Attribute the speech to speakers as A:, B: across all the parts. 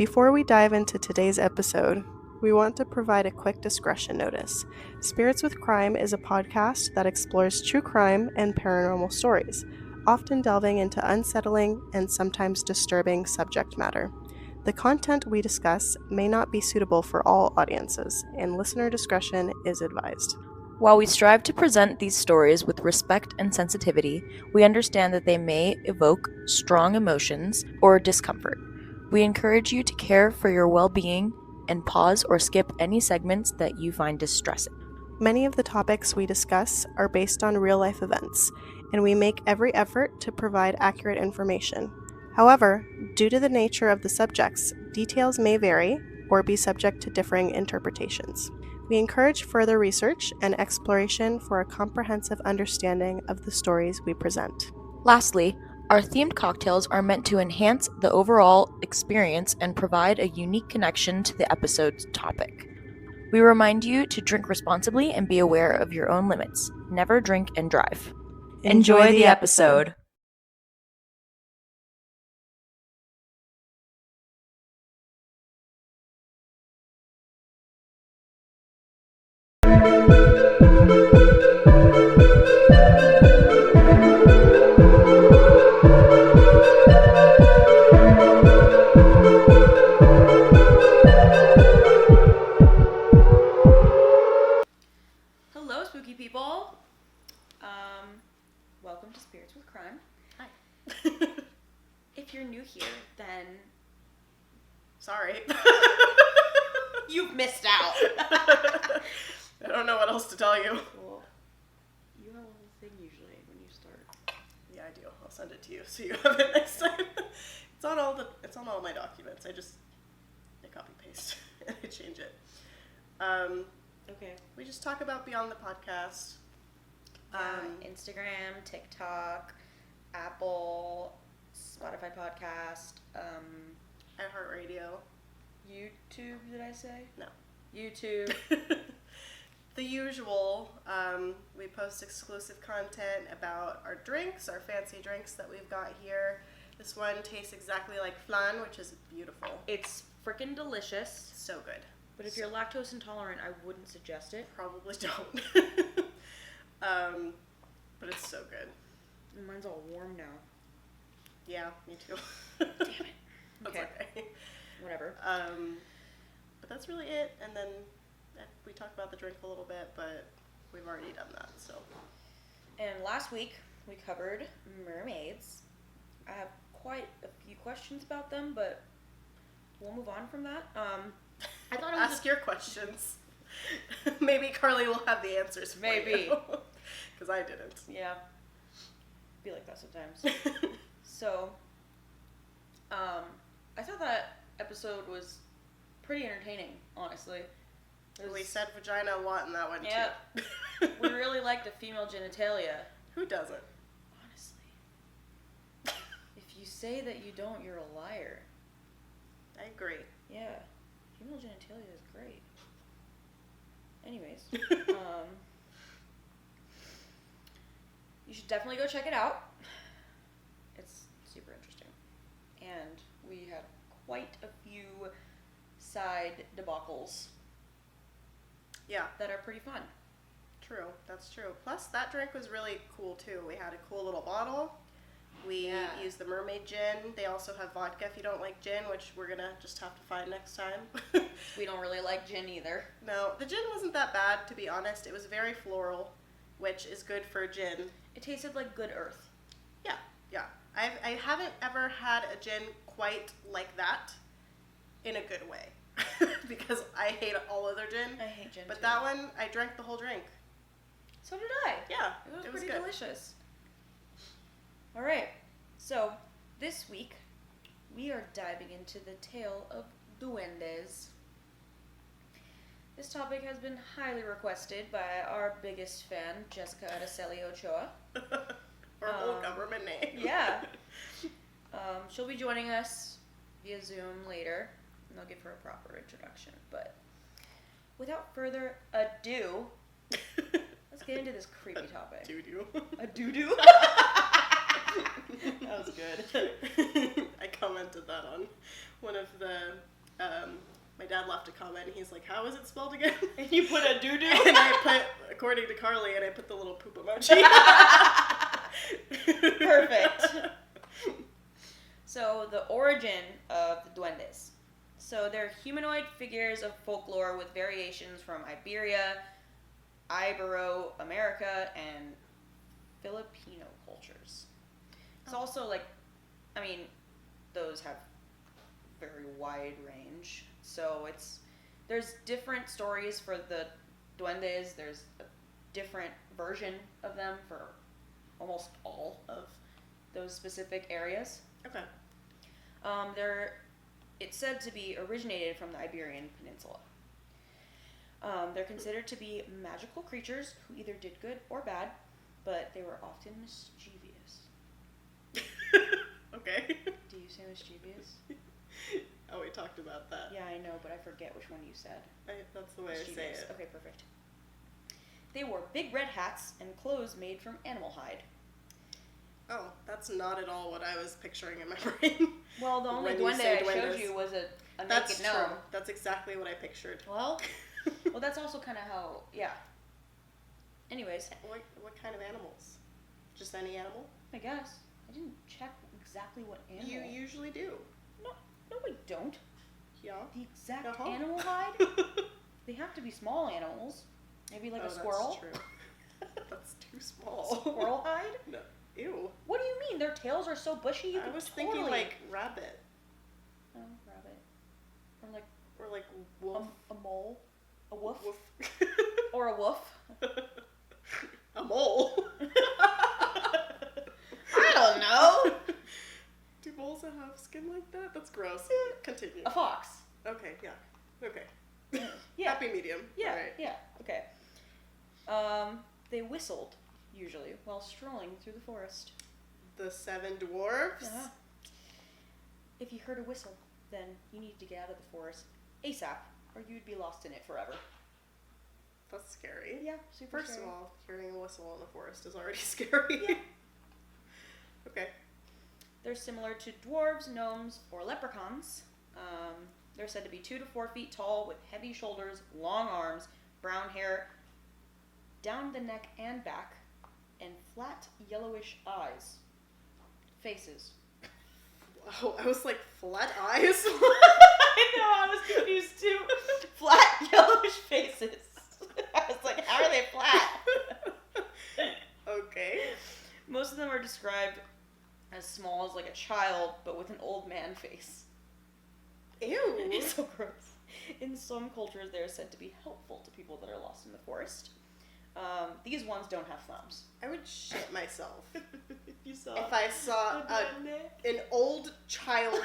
A: Before we dive into today's episode, we want to provide a quick discretion notice. Spirits with Crime is a podcast that explores true crime and paranormal stories, often delving into unsettling and sometimes disturbing subject matter. The content we discuss may not be suitable for all audiences, and listener discretion is advised.
B: While we strive to present these stories with respect and sensitivity, we understand that they may evoke strong emotions or discomfort. We encourage you to care for your well-being and pause or skip any segments that you find distressing.
A: Many of the topics we discuss are based on real-life events, and we make every effort to provide accurate information. However, due to the nature of the subjects, details may vary or be subject to differing interpretations. We encourage further research and exploration for a comprehensive understanding of the stories we present.
B: Lastly, our themed cocktails are meant to enhance the overall experience and provide a unique connection to the episode's topic. We remind you to drink responsibly and be aware of your own limits. Never drink and drive. Enjoy the episode.
C: Hello, spooky people. Welcome to Spirits with Crime.
A: Hi.
C: If you're new here, then
A: Sorry.
C: you've missed out.
A: I don't know what else to tell you.
C: Well, you have a little thing usually when you start.
A: Yeah, I do. I'll send it to you so you have it next time. It's on all my documents. I copy paste and I change it.
C: Okay.
A: We just talk about beyond the podcast.
C: Instagram, TikTok, Apple, Spotify podcast,
A: iHeartRadio.
C: YouTube, did I say?
A: No.
C: YouTube.
A: The usual. We post exclusive content about our drinks, our fancy drinks that we've got here. This one tastes exactly like flan, which is beautiful.
C: It's freaking delicious.
A: So good.
C: But if you're lactose intolerant, I wouldn't suggest it.
A: Probably don't. But it's so good.
C: And mine's all warm now.
A: Yeah, me too.
C: Damn it.
A: That's okay.
C: Whatever.
A: But that's really it. And then we talk about the drink a little bit, but we've already done that, so.
C: And last week, we covered mermaids. I have quite a few questions about them, but we'll move on from that. I thought it was
A: Ask your questions. Maybe Carley will have the answers for you. Because I didn't.
C: Yeah. Be like that sometimes. So, I thought that episode was pretty entertaining, honestly.
A: We said vagina a lot in that one,
C: yeah,
A: too.
C: we really liked the female genitalia.
A: Who doesn't?
C: Honestly. If you say that you don't, you're a liar.
A: I agree.
C: Yeah. Female genitalia is great. Anyways. You should definitely go check it out. It's super interesting. And we had quite a few side debacles.
A: Yeah.
C: That are pretty fun.
A: True. That's true. Plus, that drink was really cool, too. We had a cool little bottle. We used the mermaid gin. They also have vodka if you don't like gin, which we're going to just have to find next time.
C: We don't really like gin either.
A: No, the gin wasn't that bad, to be honest. It was very floral, which is good for gin.
C: It tasted like good earth.
A: Yeah, yeah. I haven't ever had a gin quite like that in a good way. Because I hate all other gin.
C: I hate gin,
A: But
C: too.
A: that one, I drank the whole drink.
C: So did I.
A: Yeah,
C: It was pretty
A: good.
C: delicious. All right. So, this week, we are diving into the tale of Duendes. This topic has been highly requested by our biggest fan, Jessica Araceli Ochoa.
A: Her whole government name.
C: Yeah. She'll be joining us via Zoom later, and I'll give her a proper introduction. But without further ado, let's get into this creepy topic.
A: Doo-doo.
C: A doo-doo? That was good.
A: I commented that on one of the, my dad left a comment and he's like, how is it spelled again?
C: And you put a doo-doo?
A: And I put, according to Carley, and I put the little poop emoji.
C: Perfect. So, the origin of the Duendes. So, they're humanoid figures of folklore with variations from Iberia, Ibero-America, and Filipino cultures. It's also like, I mean, those have very wide range. So, there's different stories for the Duendes. There's a different version of them for almost all of those specific areas.
A: Okay.
C: It's said to be originated from the Iberian Peninsula. They're considered to be magical creatures who either did good or bad, but they were often mischievous.
A: Okay.
C: Do you say mischievous?
A: Oh, we talked about that.
C: Yeah, I know, but I forget which one you said.
A: That's the way I say it.
C: Okay, perfect. They wore big red hats and clothes made from animal hide.
A: Oh, that's not at all what I was picturing in my brain.
C: Well, the only
A: When you
C: duende
A: say
C: I showed
A: duendes.
C: you was a
A: That's
C: naked
A: true.
C: gnome.
A: That's exactly what I pictured.
C: Well, that's also kind of how, yeah. Anyways,
A: What kind of animals? Just any animal?
C: I guess. I didn't check exactly what animal.
A: You usually do.
C: No, I don't.
A: Yeah.
C: The exact
A: Uh-huh.
C: animal hide? They have to be small animals. Maybe like a squirrel.
A: That's true. That's too small.
C: Squirrel hide?
A: No. Ew.
C: What do you mean? Their tails are so bushy you
A: I
C: could
A: was
C: totally...
A: thinking like rabbit.
C: Oh, rabbit. Or
A: Or like wolf.
C: a mole. A woof.
A: Woof.
C: Or a woof.
A: A mole.
C: I don't know.
A: Do moles have skin like that? That's gross. Continue.
C: A fox.
A: Okay, yeah. Okay.
C: Yeah.
A: Happy medium.
C: Yeah,
A: Alright.
C: yeah, okay. They whistled, usually, while strolling through the forest.
A: The 7 dwarfs?
C: Yeah. If you heard a whistle, then you need to get out of the forest ASAP, or you'd be lost in it forever.
A: That's scary.
C: Yeah, super
A: First
C: scary.
A: of all, hearing a whistle in the forest is already scary.
C: Yeah.
A: Okay.
C: They're similar to dwarves, gnomes, or leprechauns. They're said to be 2 to 4 feet tall with heavy shoulders, long arms, brown hair down the neck and back, and flat yellowish eyes. Faces.
A: Wow, I was like, flat eyes?
C: I know, I was confused too. Flat yellowish faces. I was like, how are they flat?
A: Okay.
C: Most of them are described as small as like a child, but with an old man face.
A: Ew.
C: It's so gross. In some cultures, they're said to be helpful to people that are lost in the forest. These ones don't have thumbs.
A: I would shit myself
C: You saw
A: if I saw
C: a duende?
A: an old child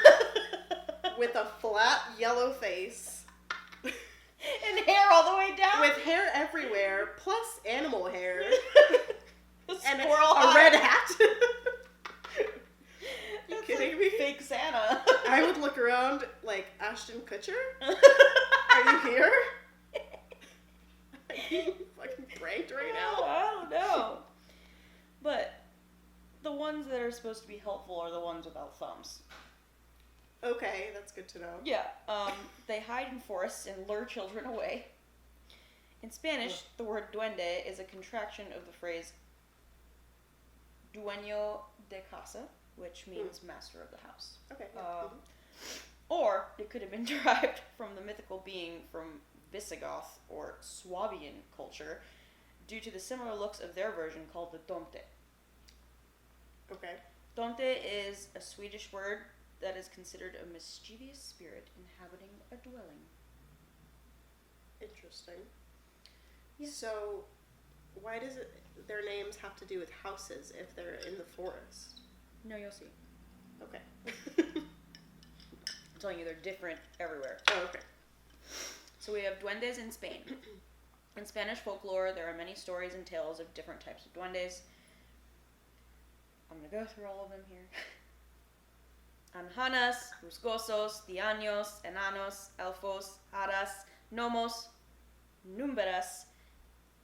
A: with a flat yellow face
C: And hair all the way down.
A: with hair everywhere, plus animal hair, and
C: Squirrel
A: a red hat. You
C: That's
A: kidding
C: like
A: me?
C: Fake Santa.
A: I would look around like, Ashton Kutcher? Are you here? Are you fucking pranked right now?
C: I don't know. But the ones that are supposed to be helpful are the ones without thumbs.
A: Okay, that's good to know.
C: Yeah. They hide in forests and lure children away. In Spanish, the word duende is a contraction of the phrase dueño de casa, which means master of the house.
A: Okay. Yeah.
C: Or it could have been derived from the mythical being from Visigoth or Swabian culture due to the similar looks of their version called the Domte.
A: Okay.
C: Domte is a Swedish word that is considered a mischievous spirit inhabiting a dwelling.
A: Interesting.
C: Yeah.
A: So, why does their names have to do with houses if they're in the forest?
C: No, you'll see.
A: Okay.
C: I'm telling you, they're different everywhere.
A: Oh, okay.
C: So we have duendes in Spain. In Spanish folklore, there are many stories and tales of different types of duendes. I'm going to go through all of them here. Anjanas, rusgosos, diaños, enanos, elfos, hadas, gnomos, númberas,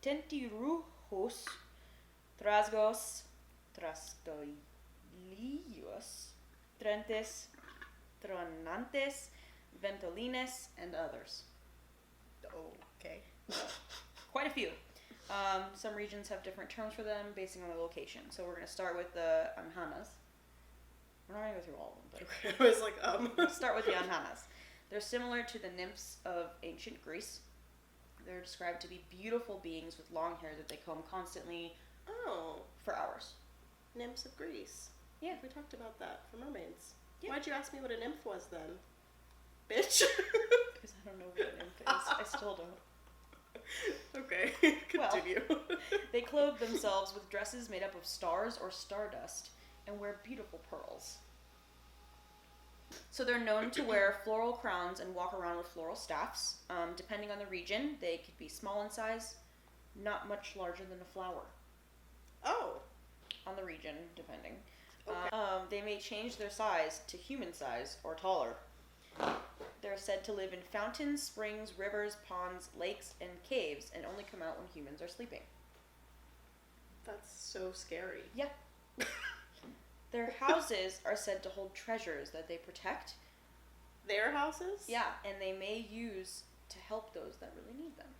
C: tentirujos, trasgos, trastoidales. mischievous, Duendes, tronantes, ventolines, and others.
A: Okay.
C: Quite a few. Some regions have different terms for them based on the location. So we're going to start with the anhanas. We're not going to go through all of them, but
A: I was like,
C: Let's start with the anhanas. They're similar to the nymphs of ancient Greece. They're described to be beautiful beings with long hair that they comb constantly for hours.
A: Nymphs of Greece.
C: Yeah.
A: We talked about that for mermaids.
C: Yeah.
A: Why'd you ask me what a nymph was then? Bitch.
C: Because I don't know what a nymph is. I still don't.
A: Okay, continue.
C: Well, they clothe themselves with dresses made up of stars or stardust and wear beautiful pearls. So they're known to wear floral crowns and walk around with floral staffs. Depending on the region, they could be small in size, not much larger than a flower.
A: Oh.
C: On the region, depending.
A: Okay.
C: They may change their size to human size or taller. They're said to live in fountains, springs, rivers, ponds, lakes, and caves, and only come out when humans are sleeping.
A: That's so scary.
C: Yeah. Their houses are said to hold treasures that they protect.
A: Their houses?
C: Yeah, and they may use to help those that really need them.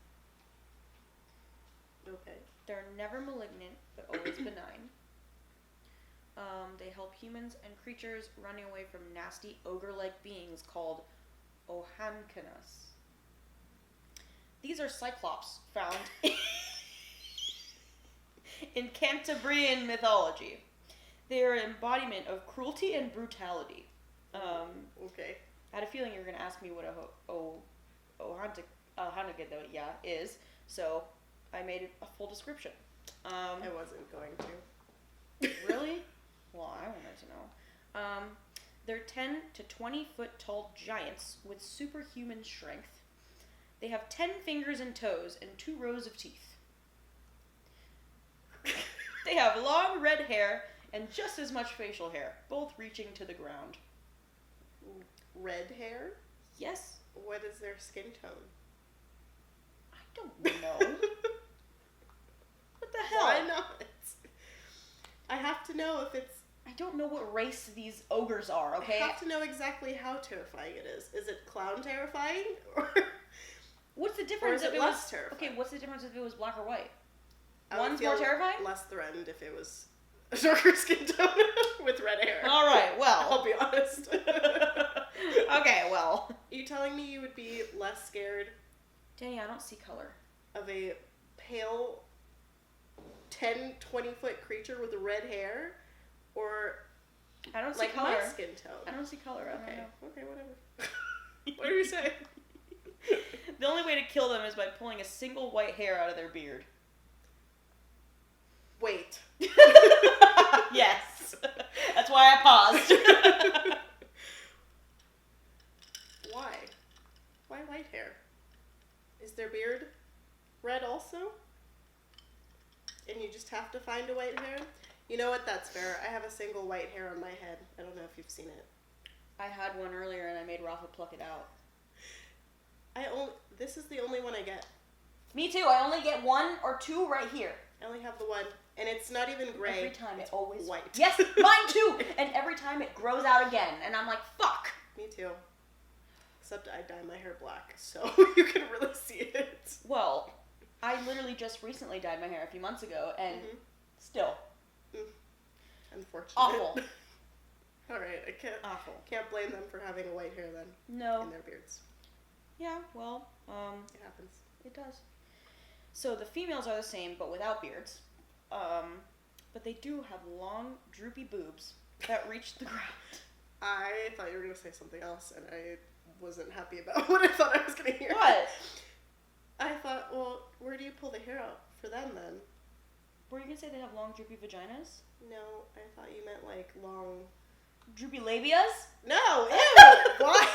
A: Okay.
C: They're never malignant, but always benign. They help humans and creatures running away from nasty ogre-like beings called Ohankanas. These are cyclops found in Cantabrian mythology. They are an embodiment of cruelty and brutality.
A: Okay.
C: I had a feeling you were going to ask me what a Ohanaka is, so I made a full description.
A: I wasn't going to.
C: Really? Well, I wanted to know. They're 10 to 20 foot tall giants with superhuman strength. They have 10 fingers and toes and 2 rows of teeth. They have long red hair and just as much facial hair, both reaching to the ground.
A: Red hair?
C: Yes?
A: What is their skin tone?
C: I don't know. What the hell?
A: Why not? I have to know if it's...
C: I don't know what race these ogres are, okay?
A: I have to know exactly how terrifying it is. Is it clown terrifying? Or
C: what's the difference
A: or is
C: if
A: it less terrifying?
C: Okay, what's the difference if it was black or white?
A: I would
C: One's
A: feel
C: more terrifying?
A: less threatened if it was a darker skin tone with red hair.
C: Alright, well.
A: I'll be honest.
C: Okay, well.
A: Are you telling me you would be less scared
C: Danny, I don't see color.
A: of a pale 10, 20-foot creature with red hair? Or
C: I don't see
A: like
C: color.
A: my skin tone?
C: I don't see color. I don't
A: Okay,
C: know.
A: okay, whatever. What do you say?
C: The only way to kill them is by pulling a single white hair out of their beard.
A: Wait.
C: Yes. That's why I paused.
A: Why? Why white hair? Is their beard red also? And you just have to find a white hair? You know what? That's fair. I have a single white hair on my head. I don't know if you've seen it.
C: I had one earlier and I made Rafa pluck it out.
A: This is the only one I get.
C: Me too. I only get 1 or 2 right here.
A: I only have the one, and it's not even gray.
C: Every time
A: it's
C: it always
A: white.
C: Yes, mine too. And every time it grows out again, and I'm like, fuck.
A: Me too. Except I dye my hair black, so you can really see it.
C: Well, I literally just recently dyed my hair a few months ago, and still.
A: Unfortunate.
C: Awful.
A: All right, I can't blame them for having a white hair then.
C: No.
A: In their beards.
C: Yeah, well,
A: it happens.
C: It does. So the females are the same, but without beards. But they do have long, droopy boobs that reach the ground.
A: I thought you were going to say something else, and I wasn't happy about what I thought I was going to hear.
C: What?
A: I thought, well, where do you pull the hair out for them then?
C: Were you going to say they have long, droopy vaginas?
A: No, I thought you meant like long...
C: Droopy labias?
A: No, ew! Why?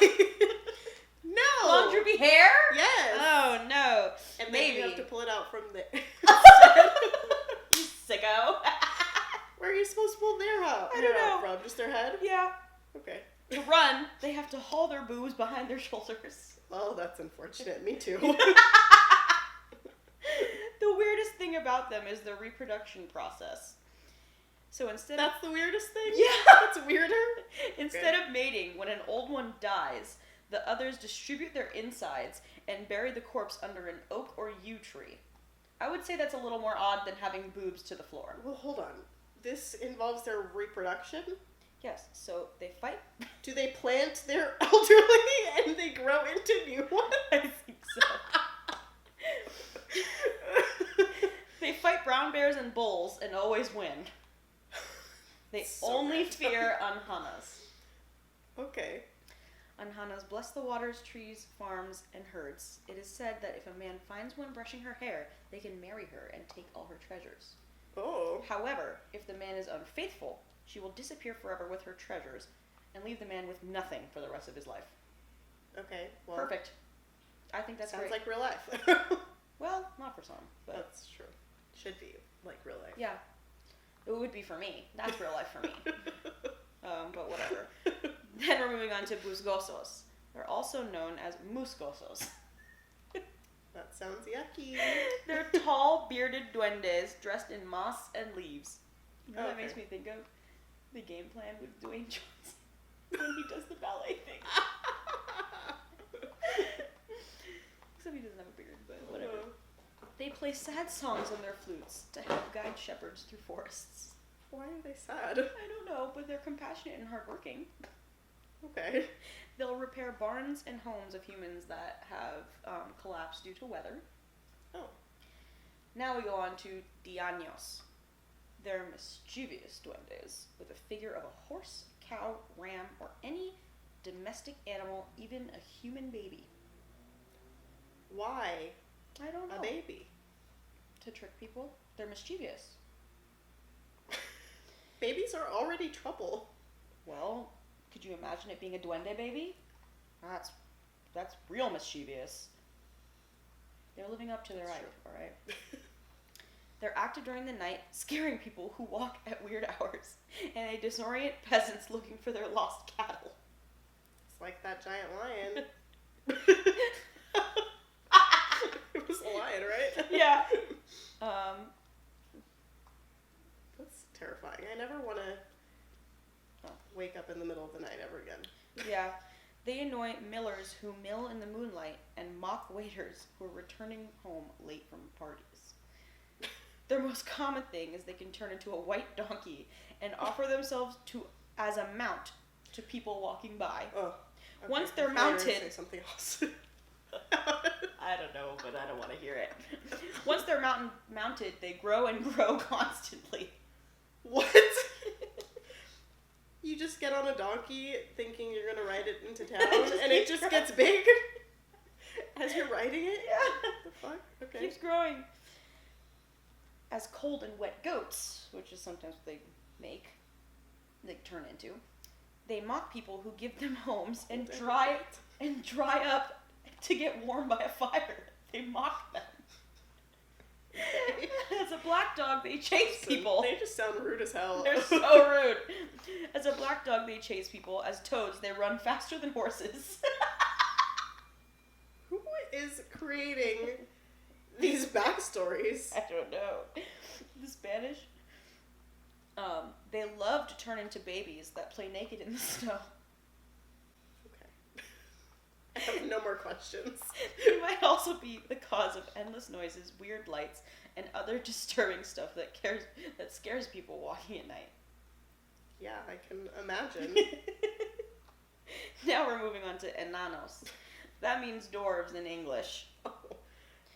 A: No!
C: Long, droopy hair?
A: Yes!
C: Oh, no.
A: And
C: maybe.
A: then you have to pull it out from the...
C: You sicko.
A: Where are you supposed to pull their hair
C: I don't know.
A: out from? Just their head?
C: Yeah.
A: Okay.
C: To run, they have to haul their boobs behind their shoulders.
A: Oh, that's unfortunate. Me too.
C: The weirdest thing about them is their reproduction process. So instead
A: That's the weirdest thing?
C: Yeah.
A: That's weirder?
C: Instead of mating, when an old one dies, the others distribute their insides and bury the corpse under an oak or yew tree. I would say that's a little more odd than having boobs to the floor.
A: Well, hold on. This involves their reproduction?
C: Yes, so they fight.
A: Do they plant their elderly and they grow into new ones?
C: I think so. They fight brown bears and bulls and always win. They
A: So
C: only
A: random.
C: fear anhanas.
A: Okay.
C: Anhanas bless the waters, trees, farms, and herds. It is said that if a man finds one brushing her hair, they can marry her and take all her treasures.
A: Oh.
C: However, if the man is unfaithful, she will disappear forever with her treasures and leave the man with nothing for the rest of his life.
A: Okay. Well,
C: Perfect. I think that's
A: sounds
C: great.
A: like real life.
C: Well, not for some, but
A: That's true. Should be like real life.
C: yeah. It would be for me. That's real life for me. But whatever. Then we're moving on to busgosos. They're also known as musgosos.
A: That sounds yucky.
C: They're tall, bearded duendes dressed in moss and leaves. You know what that
A: Okay.
C: makes me think of? The Game Plan with Dwayne Johnson when he does the ballet thing. Except he doesn't have a beard, but whatever. They play sad songs on their flutes to help guide shepherds through forests.
A: Why are they sad?
C: I don't know, but they're compassionate and hardworking.
A: Okay.
C: They'll repair barns and homes of humans that have collapsed due to weather.
A: Oh.
C: Now we go on to diaños. They're mischievous duendes with a figure of a horse, cow, ram, or any domestic animal, even a human baby.
A: Why
C: I don't know.
A: a baby?
C: To trick people. They're mischievous.
A: Babies are already trouble.
C: Well, could you imagine it being a duende baby? That's real mischievous. They're living up to their
A: That's
C: hype,
A: true.
C: alright? They're active during the night, scaring people who walk at weird hours, and they disorient peasants looking for their lost cattle.
A: It's like that giant lion. It was a lion, right?
C: Yeah.
A: That's terrifying. I never want to wake up in the middle of the night ever again.
C: Yeah. They annoy millers who mill in the moonlight and mock waiters who are returning home late from parties. Their most common thing is they can turn into a white donkey and offer themselves as a mount to people walking by.
A: Oh. Okay.
C: Once they're
A: I thought you were gonna
C: mounted-
A: say something else.
C: I don't know, but I don't want to hear it. Once they're mounted, they grow and grow constantly.
A: What? You just get on a donkey thinking you're gonna ride it into town, and it just gets big as you're riding it?
C: Yeah.
A: The fuck? Okay.
C: Keeps growing. As cold and wet goats, which is sometimes what they turn into. They mock people who give them homes and dry up to get warm by a fire. They mock them. As a black dog, they chase people.
A: They just sound rude as hell.
C: They're so rude. As a black dog, they chase people. As toads, they run faster than horses.
A: Who is creating these backstories?
C: I don't know. The Spanish. They love to turn into babies that play naked in the snow.
A: Okay. I have no more questions.
C: They might also be the cause of endless noises, weird lights, and other disturbing stuff that scares people walking at night.
A: Yeah, I can imagine.
C: Now we're moving on to enanos. That means dwarves in English.
A: Oh,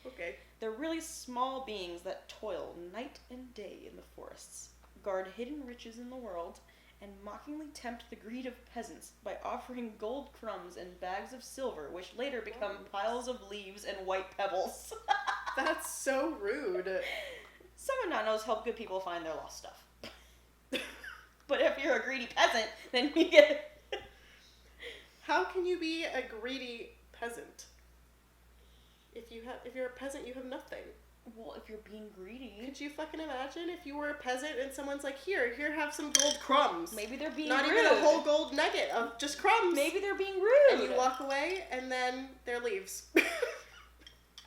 A: okay.
C: They're really small beings that toil night and day in the forests, guard hidden riches in the world, and mockingly tempt the greed of peasants by offering gold crumbs and bags of silver, which later become piles of leaves and white pebbles.
A: That's so rude.
C: Some enanos help good people find their lost stuff. But if you're a greedy peasant, then you get...
A: How can you be a greedy peasant? If you're a peasant, you have nothing.
C: Well, if you're being greedy...
A: Could you fucking imagine if you were a peasant and someone's like, here, have some gold crumbs.
C: Maybe they're being
A: Not
C: rude.
A: even a whole gold nugget of just crumbs.
C: Maybe they're being rude.
A: And you walk away, and then they're leaves.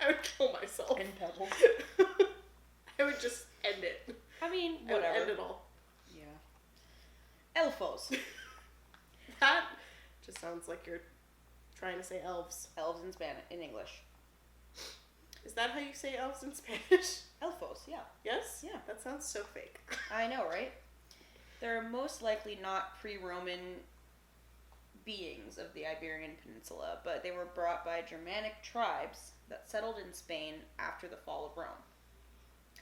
A: I would kill myself.
C: And pebbles.
A: I would just end it.
C: I mean,
A: I would
C: whatever.
A: end it all.
C: Yeah. elfos.
A: That just sounds like you're trying to say elves.
C: Elves in English.
A: Is that how you say elves in Spanish?
C: Elfos, yeah.
A: Yes?
C: Yeah.
A: That sounds so fake.
C: I know, right? They're most likely not pre-Roman beings of the Iberian Peninsula, but they were brought by Germanic tribes that settled in Spain after the fall of Rome.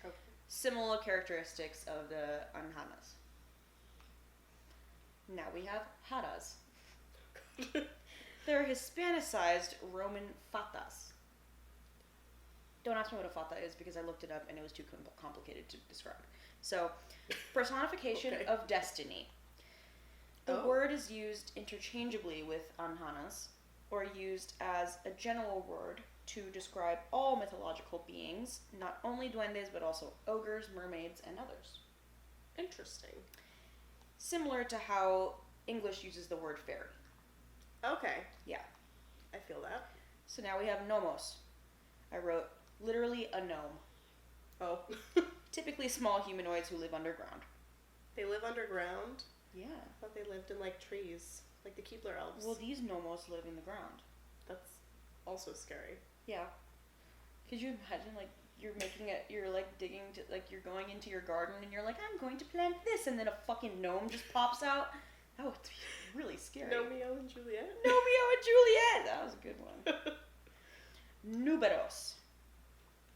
A: Okay.
C: Similar characteristics of the Anjanas. Now we have hadas. They're Hispanicized Roman fatas. Don't ask me what a fata is because I looked it up and it was too complicated to describe. So, personification
A: Okay.
C: of destiny. The word is used interchangeably with anjanas, or used as a general word to describe all mythological beings, not only duendes but also ogres, mermaids, and others.
A: Interesting.
C: Similar to how English uses the word fairy.
A: Okay.
C: Yeah.
A: I feel that.
C: So now we have gnomos. I wrote literally a gnome.
A: Oh.
C: Typically small humanoids who live underground.
A: They live underground?
C: Yeah.
A: I thought they lived in, like, trees. Like the Keebler elves.
C: Well, these gnomos live in the ground.
A: That's also scary.
C: Yeah. Could you imagine, like, you're making it, you're, like, digging, to, like, you're going into your garden and you're like, I'm going to plant this, and then a fucking gnome just pops out? That would be really scary.
A: Romeo and Juliet?
C: Romeo and Juliet! That was a good one. Núberos.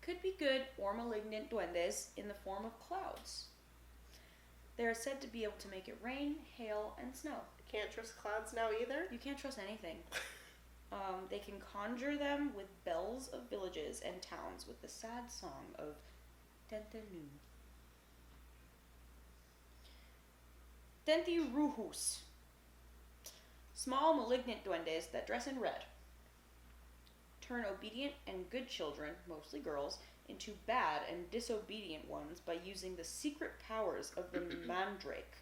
C: Could be good or malignant duendes in the form of clouds. They are said to be able to make it rain, hail, and snow.
A: Can't trust clouds now either?
C: You can't trust anything. They can conjure them with bells of villages and towns with the sad song of Tentenu. Tentirujus. Small malignant duendes that dress in red. Turn obedient and good children, mostly girls, into bad and disobedient ones by using the secret powers of the mandrake.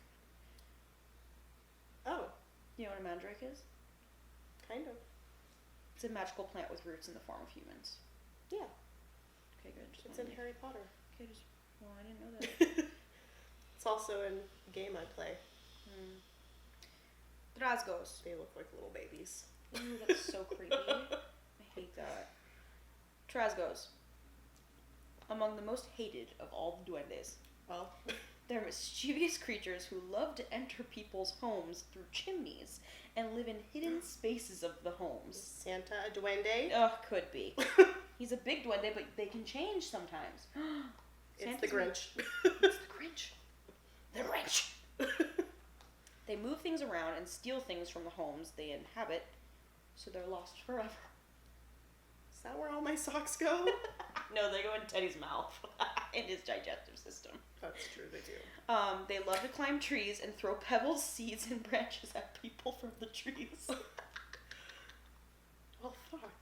A: Oh,
C: You know what a mandrake is?
A: kind of.
C: It's a magical plant with roots in the form of humans.
A: Yeah.
C: Okay, good. Just
A: It's
C: wanted
A: in
C: to-
A: Harry Potter.
C: Okay, just... Well, I didn't know that.
A: It's also in a game I play.
C: Trasgos.
A: They look like little babies.
C: Ooh, that's so creepy. I hate that. Trasgos. Among the most hated of all the duendes.
A: Well,
C: They're mischievous creatures who love to enter people's homes through chimneys and live in hidden spaces of the homes.
A: Santa, a duende?
C: Ugh, could be. He's a big duende, but they can change sometimes.
A: It's the
C: Santa's
A: Grinch.
C: It's the Grinch. The Grinch. They move things around and steal things from the homes they inhabit, so they're lost forever.
A: Is that where all my socks go?
C: No, they go in Teddy's mouth, in his digestive system.
A: That's true, they do.
C: They love to climb trees and throw pebbles, seeds, and branches at people from the trees.
A: Well, fuck.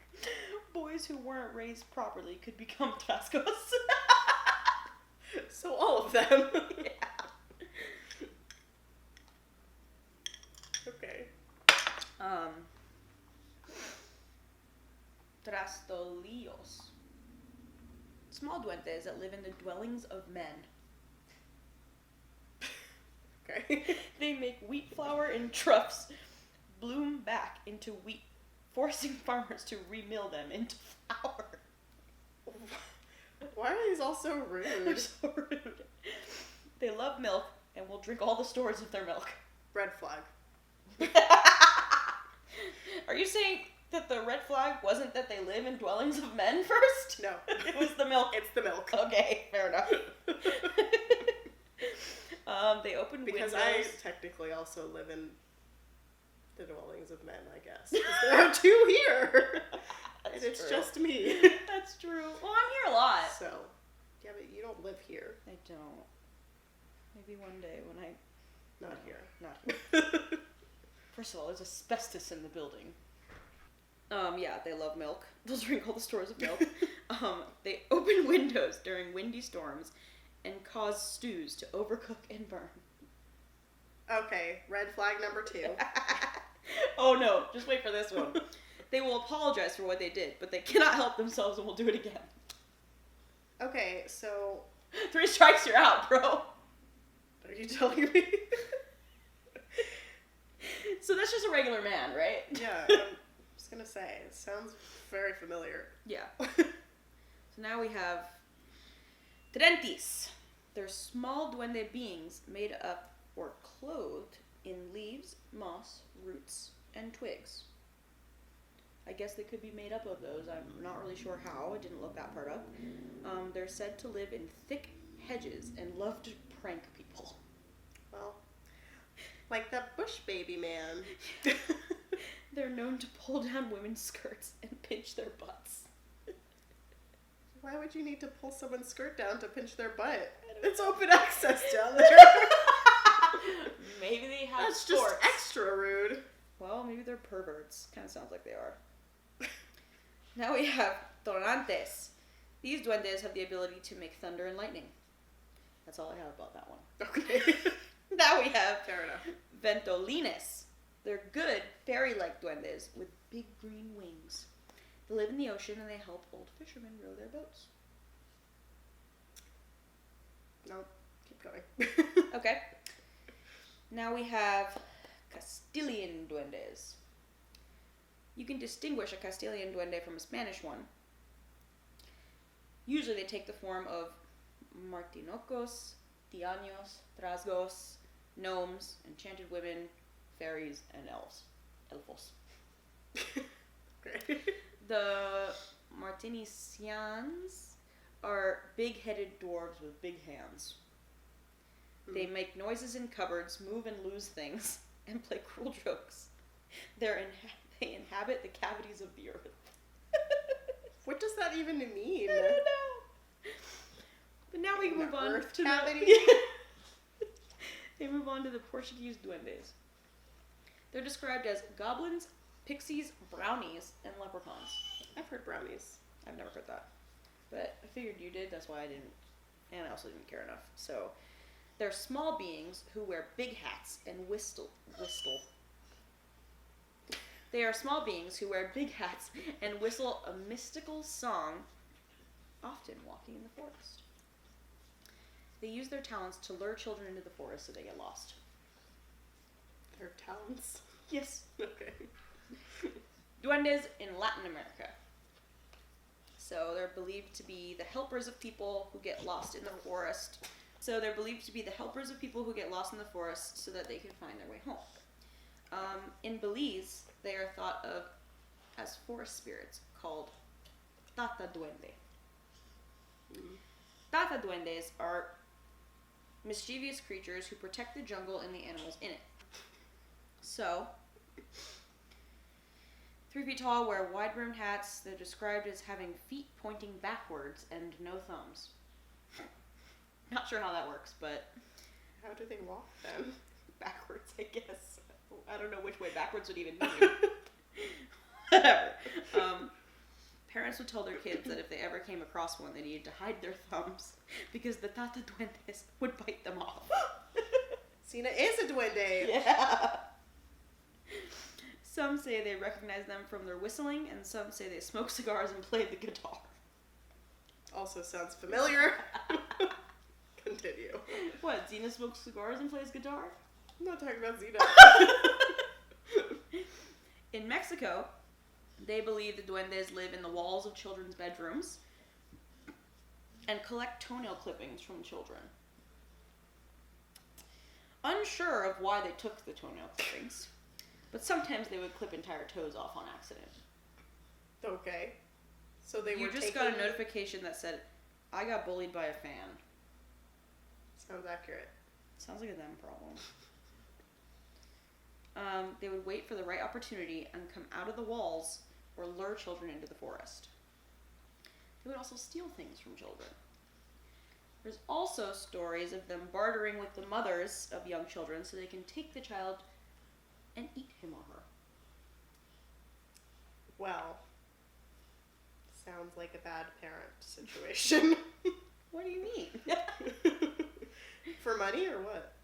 C: Boys who weren't raised properly could become Tascos.
A: So all of them.
C: Yeah.
A: Okay.
C: Trastolios. Small duendes that live in the dwellings of men.
A: Okay.
C: They make wheat flour in troughs bloom back into wheat, forcing farmers to remill them into flour.
A: Why are these all so rude?
C: They're so rude. They love milk and will drink all the stores of their milk.
A: Red flag.
C: Are you saying that the red flag wasn't that they live in dwellings of men first?
A: No.
C: It was the milk.
A: It's the milk.
C: Okay, fair enough. They open
A: Because
C: windows.
A: I technically also live in the dwellings of men, I guess. 'Cause there are two here.
C: That's
A: And it's
C: true.
A: just me.
C: That's true. Well, I'm here a lot.
A: So, yeah, but you don't live here.
C: I don't. Maybe one day when I...
A: Not
C: No,
A: here.
C: Not here. First of all, there's asbestos in the building. Yeah, they love milk. They'll drink all the stores of milk. They open windows during windy storms and cause stews to overcook and burn.
A: Okay, red flag number 2.
C: Oh no, just wait for this one. They will apologize for what they did, but they cannot help themselves and will do it again.
A: Okay, so
C: 3 strikes, you're out, bro.
A: are you telling me
C: So that's just a regular man, right?
A: Yeah, I'm just gonna say, it sounds very familiar.
C: Yeah. So now we have Duendes. They're small duende beings made up or clothed in leaves, moss, roots, and twigs. I guess they could be made up of those. I'm not really sure how. I didn't look that part up. They're said to live in thick hedges and love to prank people.
A: Well, like that bush baby man.
C: They're known to pull down women's skirts and pinch their butts.
A: Why would you need to pull someone's skirt down to pinch their butt? It's open access down there.
C: Maybe they have
A: That's
C: sports.
A: just extra rude.
C: Well, maybe they're perverts. Kind of sounds like they are. Now we have Tornantes. These duendes have the ability to make thunder and lightning. That's all I have about that one.
A: Okay.
C: Now we have
A: Fair enough.
C: Ventolines. They're good fairy-like duendes with big green wings. They live in the ocean and they help old fishermen row their boats.
A: No, keep going.
C: Okay. Now we have Castilian duendes. You can distinguish a Castilian duende from a Spanish one. Usually they take the form of martinocos, tianos, trasgos, gnomes, enchanted women, fairies, and elves. Elfos.
A: Okay.
C: The Martinicians are big-headed dwarves with big hands. They make noises in cupboards, move and lose things, and play cruel jokes. They inhabit the cavities of the earth.
A: What does that even mean?
C: I don't know. But now we move on
A: earth
C: to
A: cavity?
C: They move on to the Portuguese duendes. They're described as goblins, pixies, brownies, and leprechauns.
A: I've heard brownies.
C: I've never heard that. But I figured you did, that's why I didn't. And I also didn't care enough. So, they're small beings who wear big hats and whistle. They are small beings who wear big hats and whistle a mystical song, often walking in the forest. They use their talents to lure children into the forest so they get lost.
A: Their talents?
C: Yes.
A: Okay.
C: Duendes in Latin America. So they're believed to be the helpers of people who get lost in the forest. So that they can find their way home. In Belize, they are thought of as forest spirits called Tata Duende. Tata Duendes are mischievous creatures who protect the jungle and the animals in it. So, 3 feet tall, wear wide-brimmed hats. They're described as having feet pointing backwards and no thumbs. Not sure how that works, but...
A: How do they walk then?
C: Backwards, I guess. I don't know which way backwards would even mean. Whatever. Parents would tell their kids that if they ever came across one, they needed to hide their thumbs because the Tata Duendes would bite them off.
A: Cena is a duende!
C: Yeah. Some say they recognize them from their whistling, and some say they smoke cigars and play the guitar.
A: Also sounds familiar. Continue.
C: What, Xena smokes cigars and plays guitar?
A: I'm not talking about Xena.
C: In Mexico, they believe the duendes live in the walls of children's bedrooms and collect toenail clippings from children. Unsure of why they took the toenail clippings, but sometimes they would clip entire toes off on accident.
A: Okay. So they
C: You
A: were
C: just got a notification that said, I got bullied by a fan.
A: Sounds accurate.
C: Sounds like a them problem. They would wait for the right opportunity and come out of the walls or lure children into the forest. They would also steal things from children. There's also stories of them bartering with the mothers of young children so they can take the child and eat him or her.
A: Well, sounds like a bad parent situation.
C: What do you mean?
A: For money or what?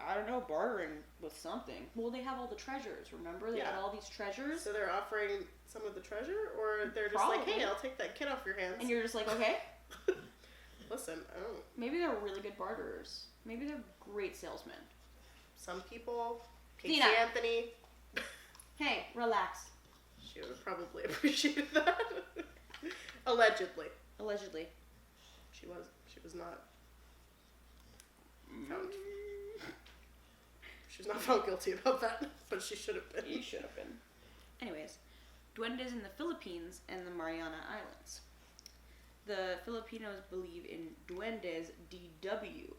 C: I don't know, bartering with something. Well, they have all the treasures, remember? They had all these treasures.
A: So they're offering some of the treasure, or they're just
C: Probably.
A: like, hey, I'll take that kid off your hands.
C: And you're just like, okay.
A: Listen, I don't...
C: Maybe they're really good barterers. Maybe they're great salesmen.
A: Some people Casey
C: Zena.
A: Anthony.
C: Hey, relax.
A: She would have probably appreciated that. Allegedly. She was not found. She's not found guilty about that, but she should have been.
C: You should have been. Anyways, Duendes in the Philippines and the Mariana Islands. The Filipinos believe in Duendes, Dwendes,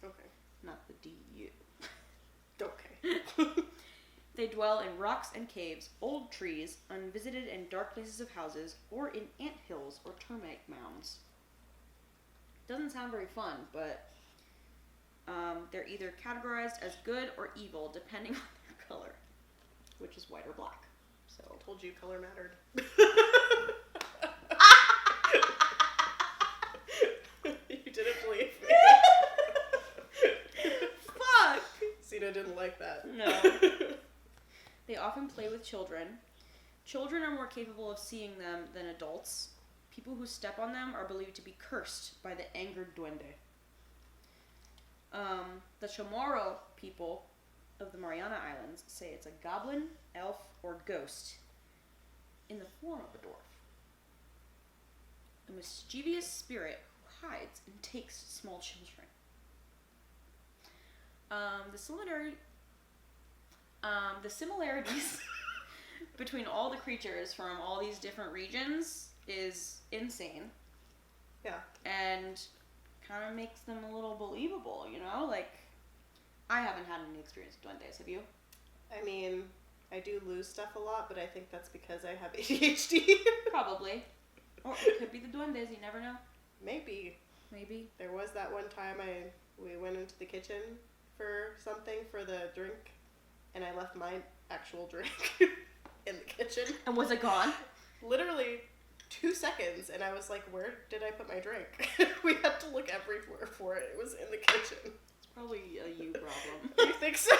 A: Okay.
C: not the Du.
A: Okay.
C: They dwell in rocks and caves, old trees, unvisited and dark places of houses, or in ant hills or termite mounds. Doesn't sound very fun, but they're either categorized as good or evil depending on their color, which is white or black. So
A: I told you color mattered. You didn't believe me.
C: fuck.
A: Zena didn't like that.
C: No. They often play with children. Children are more capable of seeing them than adults. People who step on them are believed to be cursed by the angered duende. The Chamorro people of the Mariana Islands say it's a goblin, elf, or ghost in the form of a dwarf. A mischievous spirit who hides and takes small children. The similarities between all the creatures from all these different regions is insane.
A: Yeah.
C: And kind of makes them a little believable, you know? Like, I haven't had any experience with duendes, have you?
A: I mean, I do lose stuff a lot, but I think that's because I have ADHD.
C: Probably. Or it could be the duendes, you never know.
A: Maybe. There was that one time we went into the kitchen for something for the drink, and I left my actual drink in the kitchen.
C: And was it gone?
A: Literally 2 seconds, and I was like, where did I put my drink? We had to look everywhere for it. It was in the kitchen.
C: It's probably a you problem.
A: You think so?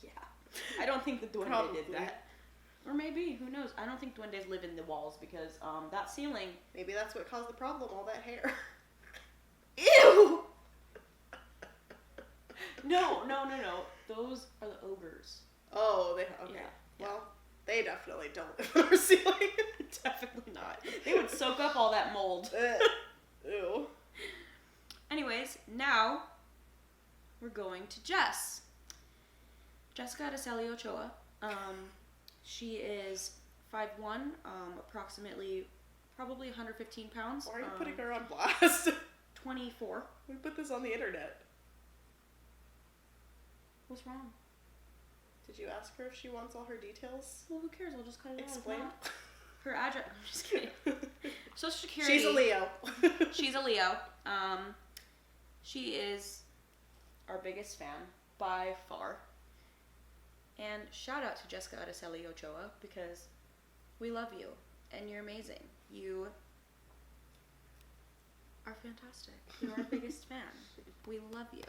C: Yeah. I don't think the duende
A: Probably.
C: did that. Or maybe, who knows? I don't think duendes live in the walls because that ceiling...
A: Maybe that's what caused the problem, all that hair.
C: Ew! No. Those are the ogres.
A: Oh, okay.
C: Yeah.
A: Well, they definitely don't live on our ceiling.
C: Definitely not. They would soak up all that mold.
A: Ew.
C: Anyways, now we're going to Jess. Jessica Araceli Ochoa. She is 5'1", probably 115 pounds.
A: Why are you putting her on blast?
C: 24.
A: We put this on the internet.
C: What's wrong?
A: Did you ask her if she wants all her details?
C: Well, who cares? I'll just cut it
A: Explain.
C: out. Her address. I'm just kidding. Social Security.
A: She's a Leo.
C: She's a Leo. She is our biggest fan by far. And shout out to Jessica Araceli Ochoa because we love you and you're amazing. You are fantastic. You're our biggest fan. We love you.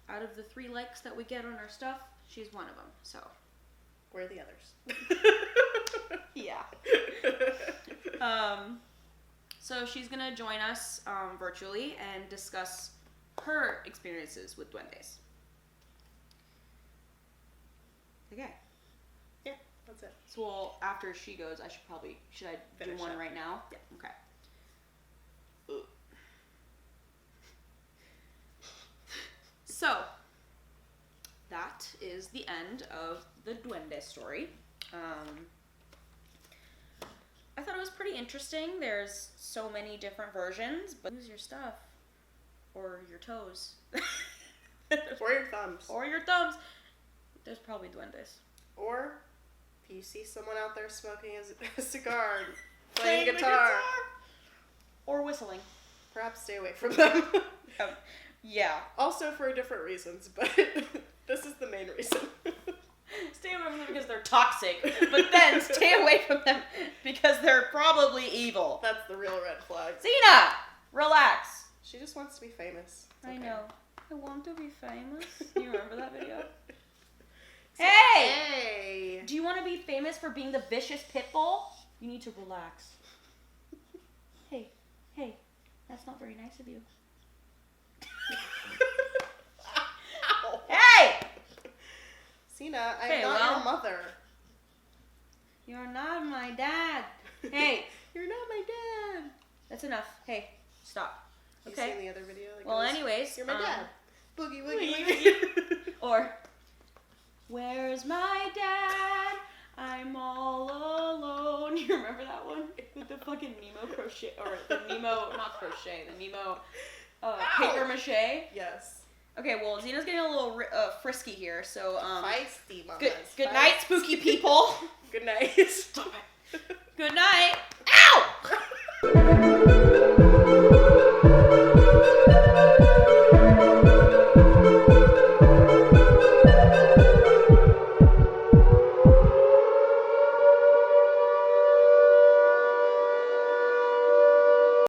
C: Out of the 3 likes that we get on our stuff, she's one of them. So
A: Where are the others?
C: yeah. So she's gonna join us virtually and discuss her experiences with duendes. Okay.
A: Yeah, that's it.
C: So well, after she goes, should I
A: Finish
C: do one
A: up.
C: right now?
A: Yeah.
C: Okay. So that is the end of the Duende story. I thought it was pretty interesting. There's so many different versions, but use your stuff or your toes
A: Or your thumbs.
C: or your thumbs. There's probably duendes.
A: Or if you see someone out there smoking a cigar and
C: Playing
A: playing
C: the
A: guitar,
C: or whistling.
A: perhaps stay away from them.
C: Yeah.
A: Also for different reasons, but this is the main reason.
C: Stay away from them because they're toxic, but then stay away from them because they're probably evil.
A: That's the real red flag.
C: Zena, relax.
A: She just wants to be famous. It's
C: I
A: okay.
C: know. I want to be famous. Do you remember that video? Hey!
A: Hey!
C: Do you want to be famous for being the vicious pit bull? You need to relax. Hey, that's not very nice of you.
A: Cena, I'm
C: Okay,
A: not your mother.
C: You're not my dad. Hey.
A: You're not my dad.
C: That's enough. Hey, stop.
A: Okay. You seen the other video? That
C: well,
A: goes,
C: anyways.
A: You're my dad. Boogie, woogie, woogie.
C: Or, where's my dad? I'm all alone. You remember that one? With the fucking Nemo crochet, or the Nemo, not crochet, the Nemo paper mache?
A: Yes.
C: Okay, well, Xena's getting a little frisky here, so,
A: Feisty, mamas.
C: Good
A: Feisty.
C: night, spooky people.
A: Good night.
C: Stop it. Good night. Ow!